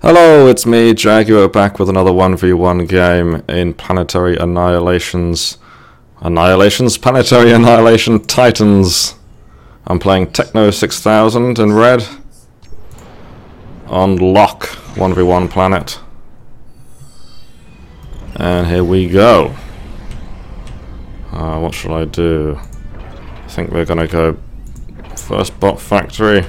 Hello, it's me, Jaguar, back with another 1v1 game in Planetary Planetary Annihilation Titans. I'm playing Techno6000 in red on lock 1v1 planet. And here we go. What shall I do? I think we're gonna go first bot factory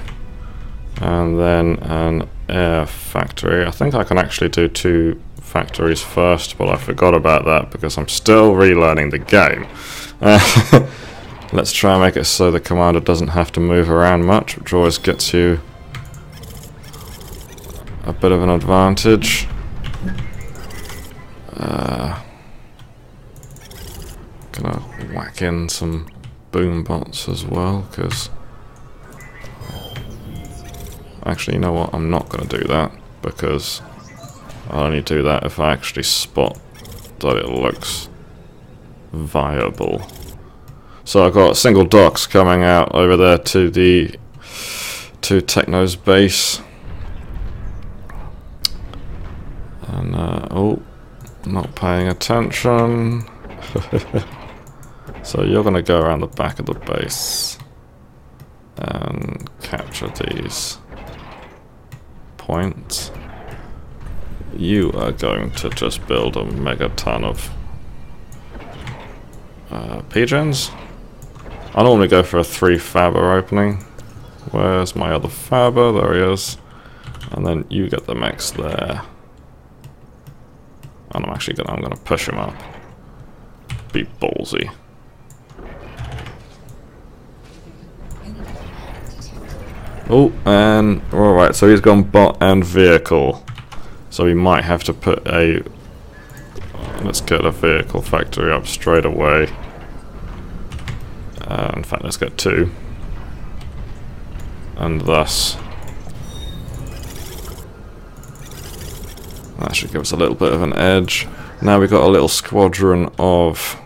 and then an air factory. I think I can actually do two factories first, but I forgot about that because I'm still relearning the game. Let's try and make it so the commander doesn't have to move around much, which always gets you a bit of an advantage. Gonna whack in some boom bots as well, because actually, you know what? I'm not going to do that, because I'll only do that if I actually spot that it looks viable. So I've got single docks coming out over there to Techno's base. And, oh, not paying attention. So you're going to go around the back of the base and capture these points. You are going to just build a megaton of PGens. I normally go for a 3 Faber opening. Where's my other Faber? There he is. And then you get the mechs there. And I'm gonna push him up. Be ballsy. Oh, and alright, so he's gone bot and vehicle. So we might have to put a... let's get a vehicle factory up straight away. In fact, let's get 2. And thus... that should give us a little bit of an edge. Now we've got a little squadron of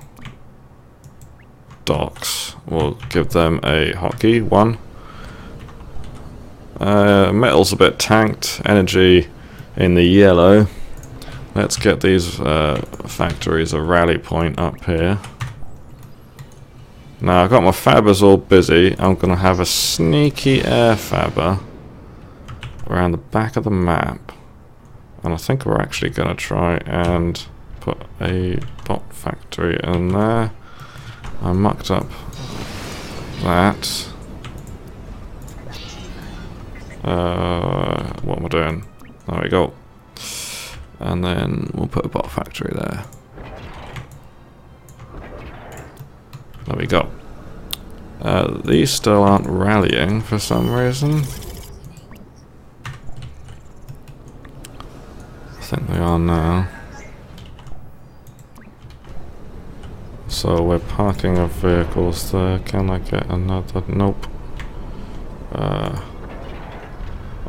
docks. We'll give them a hotkey, 1. Metal's a bit tanked, energy in the yellow. Let's get these factories a rally point up here. Now I've got my Fabers all busy. I'm going to have a sneaky air Faber around the back of the map. And I think we're actually going to try and put a bot factory in there. I mucked up that. What am I doing? There we go. And then we'll put a bot factory there. There we go. These still aren't rallying for some reason. I think they are now. So we're parking our vehicles there. Can I get another? Nope.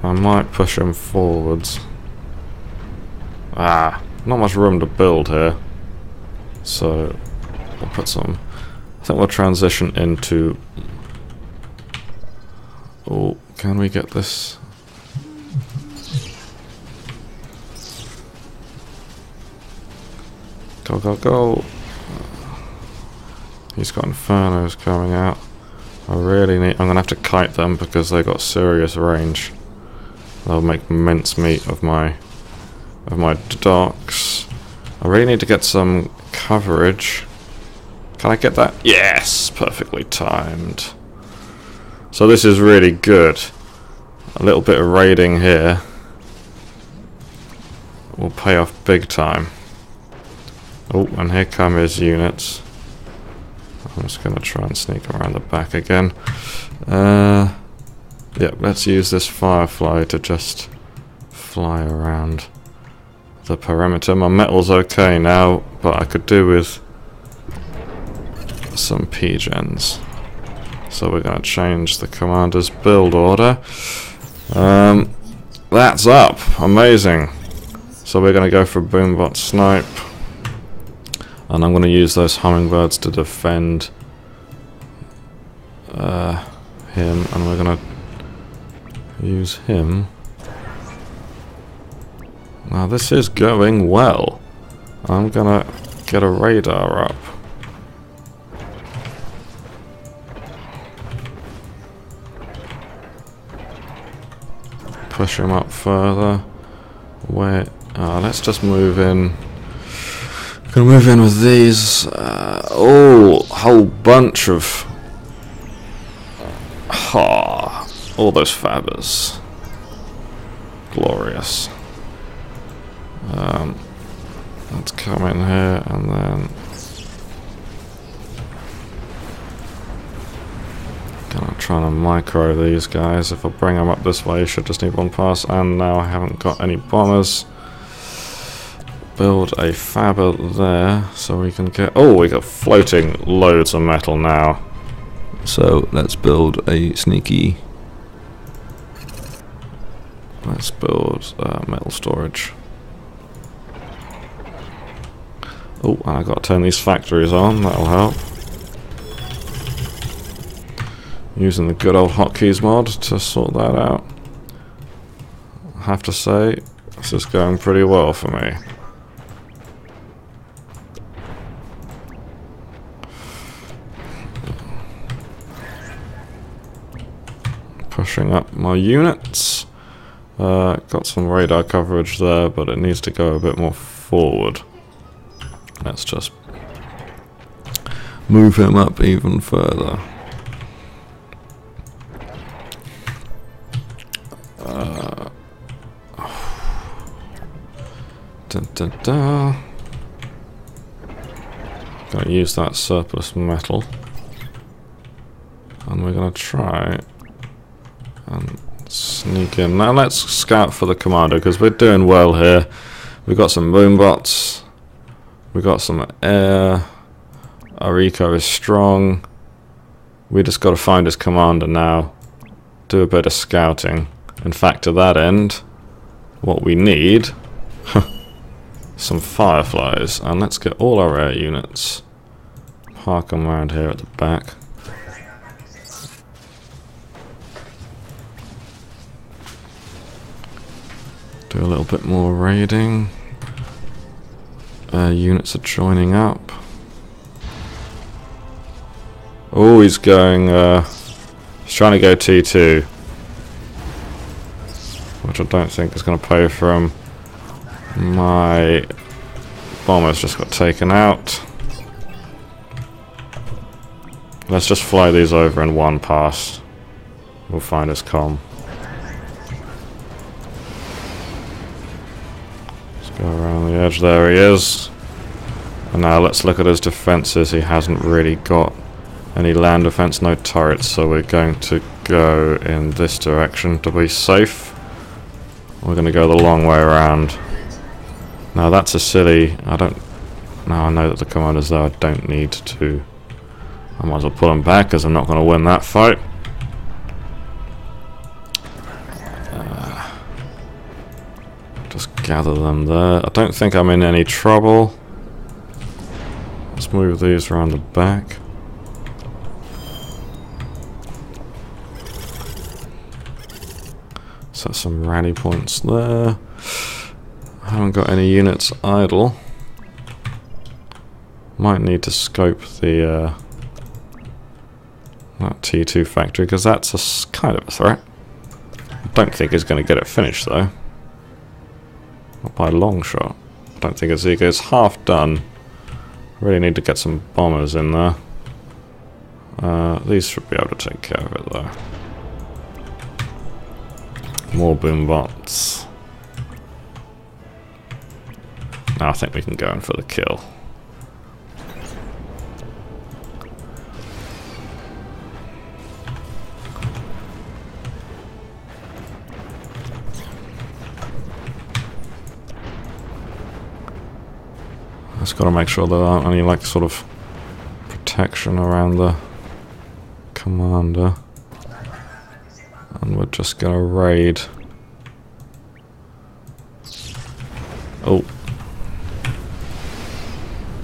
I might push him forwards. Not much room to build here. So we'll put some... I think we'll transition into... oh, can we get this? Go, go, go. He's got Infernos coming out. I'm gonna have to kite them because they got serious range. They'll make mincemeat of my docks. I really need to get some coverage. Can I get that? Yes, perfectly timed. So this is really good. A little bit of raiding here will pay off big time. Oh, and here come his units. I'm just going to try and sneak around the back again. Yeah, let's use this Firefly to just fly around the perimeter. My metal's okay now, but I could do with some PGens. So we're going to change the commander's build order. That's up. Amazing. So we're going to go for a Boombot Snipe. And I'm going to use those hummingbirds to defend him. And we're going to use him Now this is going well. I'm gonna get a radar up. Push him up further. Wait, let's just move in. Gonna move in with these. Whole bunch of. All those fabbers. Glorious. Let's come in here and then. Gonna try to micro these guys. If I bring them up this way, should just need one pass. And now I haven't got any bombers. Build a fabber there so we can get. Oh, we got floating loads of metal now. So let's build a sneaky. Let's build metal storage. Oh, I got to turn these factories on. That'll help. Using the good old hotkeys mod to sort that out. I have to say, this is going pretty well for me. Pushing up my units. Got some radar coverage there, but it needs to go a bit more forward. Let's just move him up even further. Gonna use that surplus metal, and we're gonna try and sneak in. Now let's scout for the commander because we're doing well here. We've got some boombots, we got some air. Our eco is strong. We just got to find his commander now. Do a bit of scouting. In fact, to that end, what we need. Some fireflies, and let's get all our air units. Park them around here at the back. Do a little bit more raiding. Units are joining up. Oh, he's going. He's trying to go T2, which I don't think is going to pay for him. My bombers just got taken out. Let's just fly these over in one pass. We'll find his comm. Let's go around the edge. There he is. And now let's look at his defenses. He hasn't really got any land defense, no turrets, so we're going to go in this direction to be safe. We're going to go the long way around. Now that's a silly. Now I know that the commander's there. I don't need to. I might as well pull him back because I'm not going to win that fight. Just gather them there. I don't think I'm in any trouble. Let's move these around the back. Set some rally points there. I haven't got any units idle. Might need to scope the that T2 factory because that's a kind of a threat. I don't think he's going to get it finished though. Not by a long shot. I don't think it's half done. Really need to get some bombers in there. These should be able to take care of it though. More boombots. Now I think we can go in for the kill. Just got to make sure there aren't any like sort of protection around the commander. And we're just gonna raid. Oh,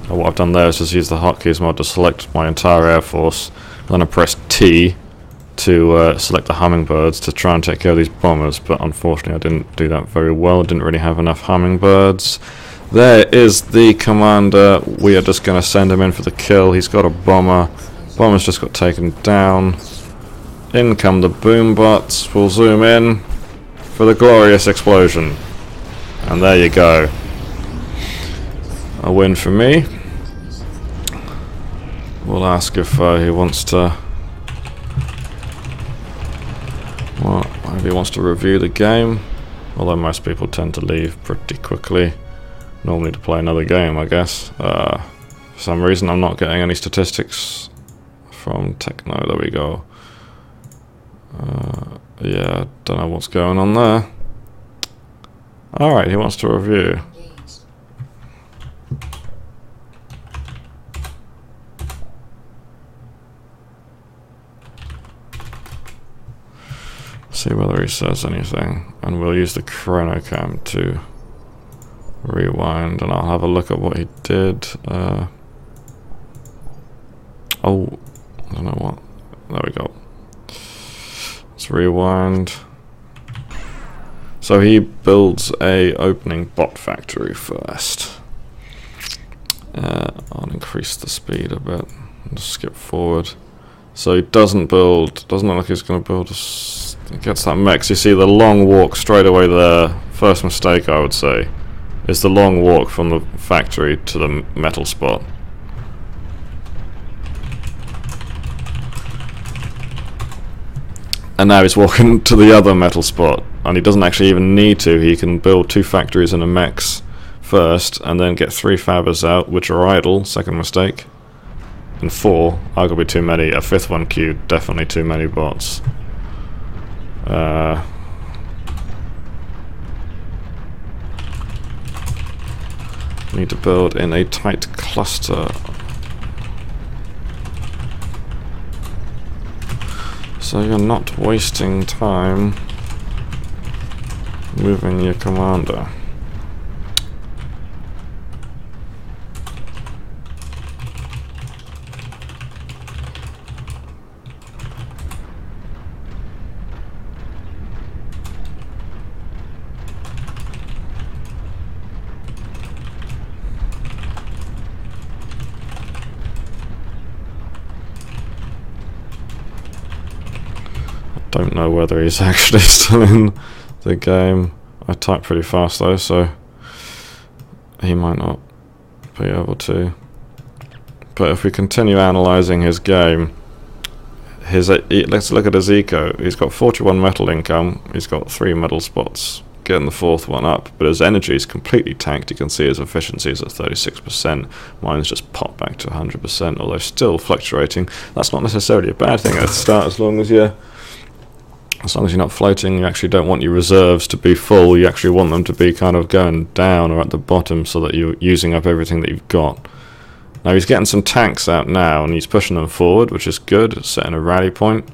what I've done there is just use the hotkeys mod to select my entire air force. Then I press T to select the hummingbirds to try and take care of these bombers, but unfortunately I didn't do that very well. Didn't really have enough hummingbirds. There is the commander. We are just going to send him in for the kill. He's got a bomber. Bomber's just got taken down. In come the boom bots. We'll zoom in for the glorious explosion. And there you go. A win for me. We'll ask if he wants to... Well, maybe he wants to review the game. Although most people tend to leave pretty quickly. Normally to play another game, I guess. For some reason I'm not getting any statistics from Techno. There we go. Yeah, don't know what's going on there. Alright, he wants to review. See whether he says anything. And we'll use the chrono cam to rewind, and I'll have a look at what he did. Oh, I don't know what. There we go. Let's rewind. So he builds a opening bot factory first. I'll increase the speed a bit and just skip forward. So he doesn't look like he's going to build he gets that mech. You see the long walk straight away there. First mistake, I would say, is the long walk from the factory to the metal spot. And now he's walking to the other metal spot, and he doesn't actually even need to. He can build 2 factories and a mechs first, and then get 3 fabbers out, which are idle, second mistake. And 4, arguably too many. A 5th one queued, definitely too many bots. Need to build in a tight cluster. So you're not wasting time moving your commander. Don't know whether he's actually still in the game. I type pretty fast though, so he might not be able to. But if we continue analysing his game, let's look at his eco. He's got 41 metal income, he's got 3 metal spots, getting the 4th one up, but his energy is completely tanked. You can see his efficiency is at 36%. Mine's just popped back to 100%, although still fluctuating. That's not necessarily a bad thing at the start, as long as you're not floating. You actually don't want your reserves to be full. You actually want them to be kind of going down or at the bottom, so that you're using up everything that you've got. Now he's getting some tanks out now, and he's pushing them forward, which is good. It's setting a rally point.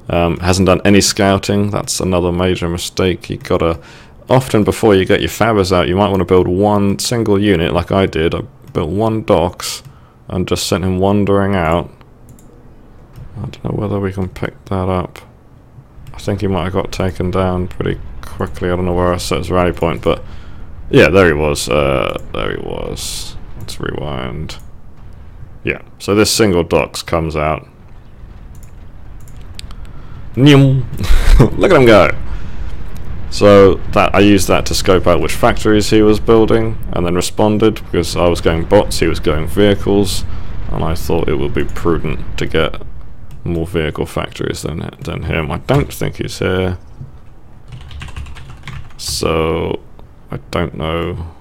Hasn't done any scouting. That's another major mistake. You gotta, often before you get your fabbers out, you might want to build one single unit, like I did. I built 1 docks and just sent him wandering out. I don't know whether we can pick that up. I think he might have got taken down pretty quickly. I don't know where I set his rally point, but yeah, there he was. There he was. Let's rewind. Yeah, so this single docks comes out. Look at him go. So that I used that to scope out which factories he was building, and then responded, because I was going bots, he was going vehicles, and I thought it would be prudent to get more vehicle factories than him. I don't think he's here, so I don't know.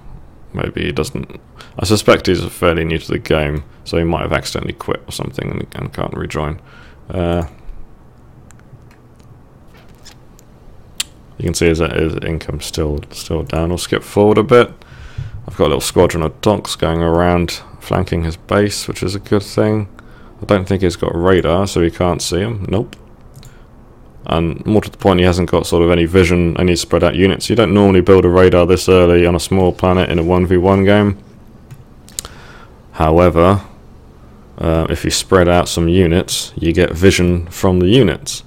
Maybe he doesn't. I suspect he's fairly new to the game, so he might have accidentally quit or something and can't rejoin. You can see his income still down. I'll skip forward a bit. I've got a little squadron of docks going around, flanking his base, which is a good thing. I don't think he's got radar, so he can't see him. Nope. And more to the point, he hasn't got sort of any vision, any spread out units. You don't normally build a radar this early on a small planet in a 1v1 game. However, if you spread out some units, you get vision from the units.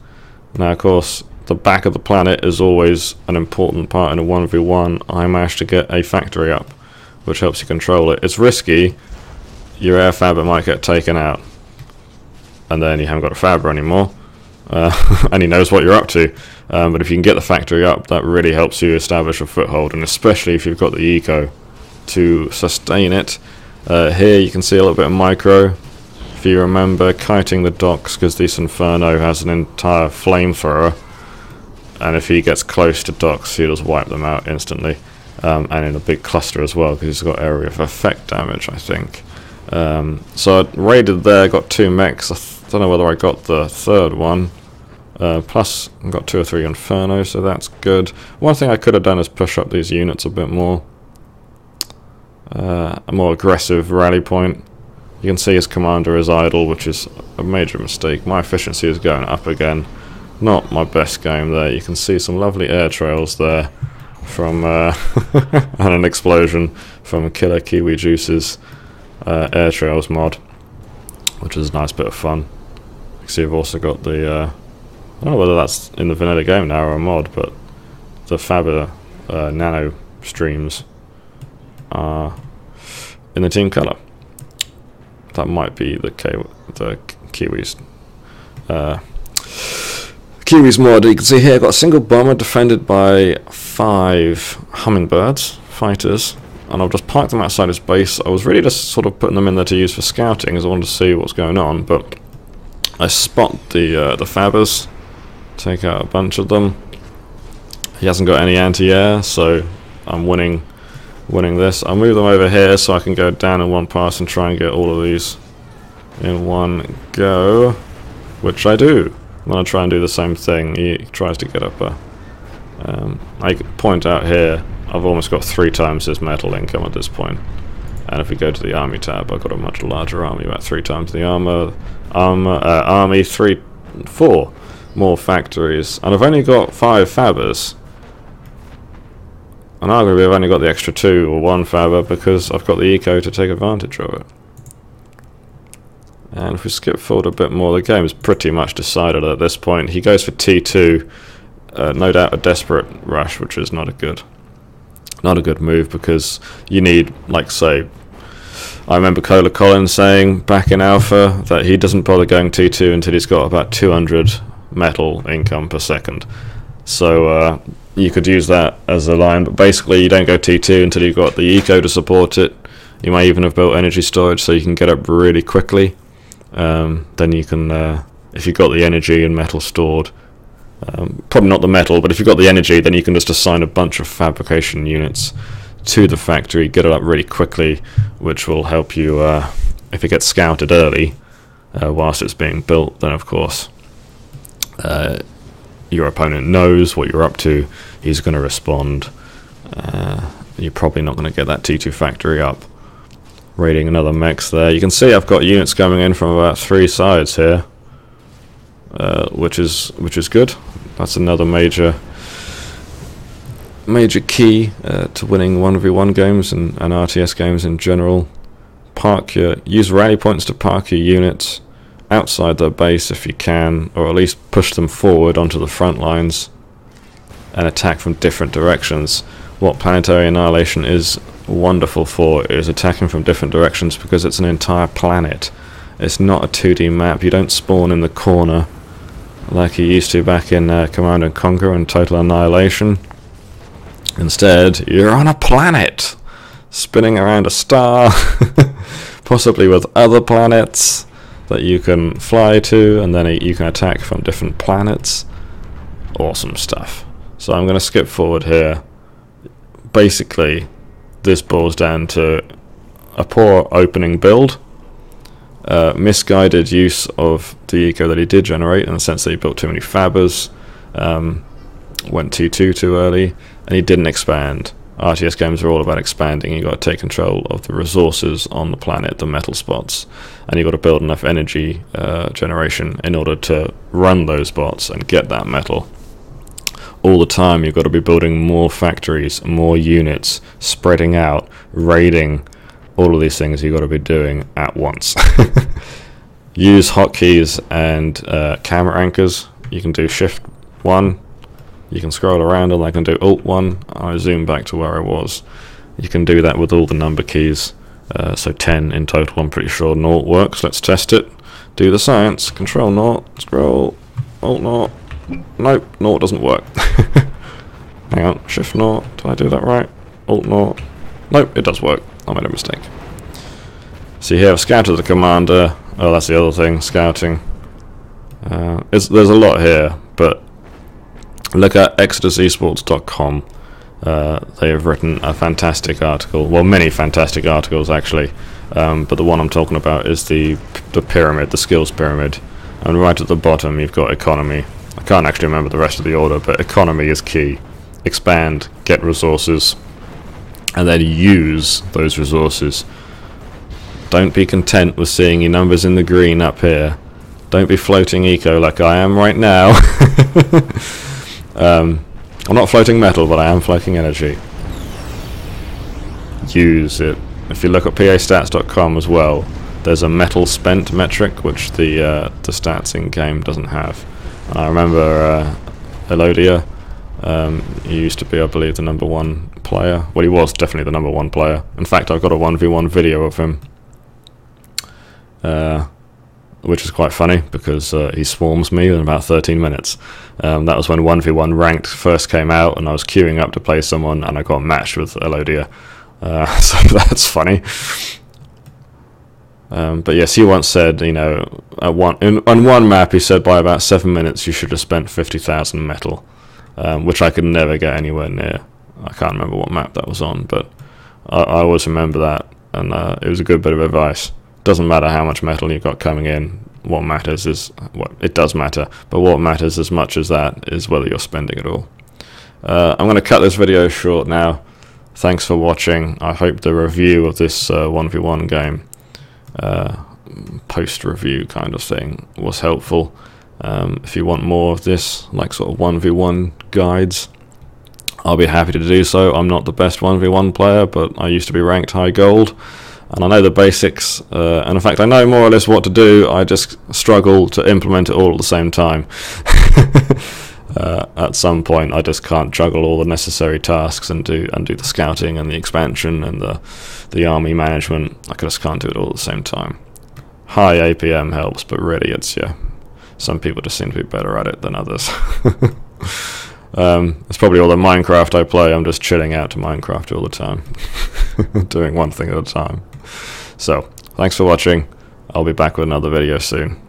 Now, of course, the back of the planet is always an important part in a 1v1. I managed to get a factory up, which helps you control it. It's risky. Your air fabber might get taken out, and then you haven't got a fabber anymore, and he knows what you're up to. But if you can get the factory up, that really helps you establish a foothold, and especially if you've got the eco to sustain it. Here you can see a little bit of micro. If you remember, kiting the docks, because this Inferno has an entire flamethrower, and if he gets close to docks, he'll just wipe them out instantly, and in a big cluster as well, because he's got area of effect damage, I think. So I raided there, got 2 mechs. I don't know whether I got the third one. Plus, I got 2 or 3 Inferno, so that's good. One thing I could have done is push up these units a bit more. A more aggressive rally point. You can see his commander is idle, which is a major mistake. My efficiency is going up again. Not my best game there. You can see some lovely air trails there from and an explosion from Killer Kiwi Juice's air trails mod, which is a nice bit of fun. You can see I've also got the I don't know whether that's in the vanilla game now or a mod, but the Faber nano streams are in the team color. That might be the Kiwis. Kiwis mod. You can see here I've got a single bomber defended by 5 hummingbirds, fighters, and I've just parked them outside his base. I was really just sort of putting them in there to use for scouting, as I wanted to see what's going on, but I spot the Fabbers, take out a bunch of them. He hasn't got any anti-air, so I'm winning this. I'll move them over here so I can go down in one pass and try and get all of these in one go, which I do. I'm going to try and do the same thing. He tries to get up a... I point out here, I've almost got 3 times his metal income at this point. And if we go to the army tab, I've got a much larger army, about 3 times the army, 4 more factories. And I've only got 5 fabbers. And arguably I've only got the extra 2 or 1 fabber because I've got the eco to take advantage of it. And if we skip forward a bit more, the game is pretty much decided at this point. He goes for T2, no doubt a desperate rush, which is not a good move, because you need, like, say, I remember Cola Collins saying back in Alpha that he doesn't bother going T2 until he's got about 200 metal income per second. So you could use that as a line, but basically you don't go T2 until you've got the eco to support it. You may even have built energy storage so you can get up really quickly. Then you can, if you've got the energy and metal stored, probably not the metal, but if you've got the energy, then you can just assign a bunch of fabrication units to the factory, get it up really quickly, which will help you if it gets scouted early whilst it's being built. Then of course your opponent knows what you're up to, he's going to respond. You're probably not going to get that T2 factory up. Raiding another mechs there. You can see I've got units coming in from about 3 sides here, which is good. That's another major key to winning 1v1 games and RTS games in general. Use rally points to park your units outside their base if you can, or at least push them forward onto the front lines and attack from different directions. What Planetary Annihilation is wonderful for is attacking from different directions, because it's an entire planet. It's not a 2D map. You don't spawn in the corner like you used to back in Command & Conquer and Total Annihilation. Instead, you're on a planet, spinning around a star, possibly with other planets that you can fly to, and then you can attack from different planets. Awesome stuff. So I'm going to skip forward here. Basically, this boils down to a poor opening build, misguided use of the eco that he did generate, in the sense that he built too many fabbers, went T2 too early, and he didn't expand. RTS games are all about expanding. You got to take control of the resources on the planet, the metal spots, and you got to build enough energy generation in order to run those spots and get that metal. All the time you've got to be building more factories, more units, spreading out, raiding, all of these things you've got to be doing at once. Use hotkeys and camera anchors. You can do Shift 1. You can scroll around, and I can do Alt 1. I zoom back to where I was. You can do that with all the number keys. So 10 in total. I'm pretty sure Naught works. Let's test it. Do the science. Control Naught. Scroll. Alt Naught. Nope. Naught doesn't work. Hang on. Shift Naught. Did I do that right? Alt Naught. Nope. It does work. I made a mistake. See here, I've scouted the commander. Oh, that's the other thing. Scouting. There's a lot here, but look at ExodusEsports.com. They have written a fantastic article, well, many fantastic articles actually, but the one I'm talking about is the pyramid, the skills pyramid, and right at the bottom you've got economy. I can't actually remember the rest of the order, but economy is key. Expand, get resources, and then use those resources. Don't be content with seeing your numbers in the green up here. Don't be floating eco like I am right now. I'm not floating metal, but I am floating energy. Use it. If you look at pastats.com as well, there's a metal spent metric, which the stats in game doesn't have. And I remember Elodia. He used to be, I believe, the #1 player. Well, he was definitely the #1 player. In fact, I've got a 1v1 video of him, which is quite funny because he swarms me in about 13 minutes. That was when 1v1 ranked first came out, and I was queuing up to play someone, and I got matched with Elodia. So that's funny. But yes, he once said, you know, on one map, he said by about 7 minutes you should have spent 50,000 metal, which I could never get anywhere near. I can't remember what map that was on, but I always remember that, and it was a good bit of advice. Doesn't matter how much metal you've got coming in. What matters is, well, it does matter, but what matters as much as that is whether you're spending it all. I'm going to cut this video short now. Thanks for watching. I hope the review of this 1v1 game, post-review kind of thing, was helpful. If you want more of this, like sort of 1v1 guides, I'll be happy to do so. I'm not the best 1v1 player, but I used to be ranked high gold, and I know the basics, and in fact I know more or less what to do. I just struggle to implement it all at the same time. At some point I just can't juggle all the necessary tasks and do the scouting and the expansion and the army management. I just can't do it all at the same time. High APM helps, but really it's, yeah, some people just seem to be better at it than others. It's probably all the Minecraft I play. I'm just chilling out to Minecraft all the time. Doing one thing at a time. So, thanks for watching. I'll be back with another video soon.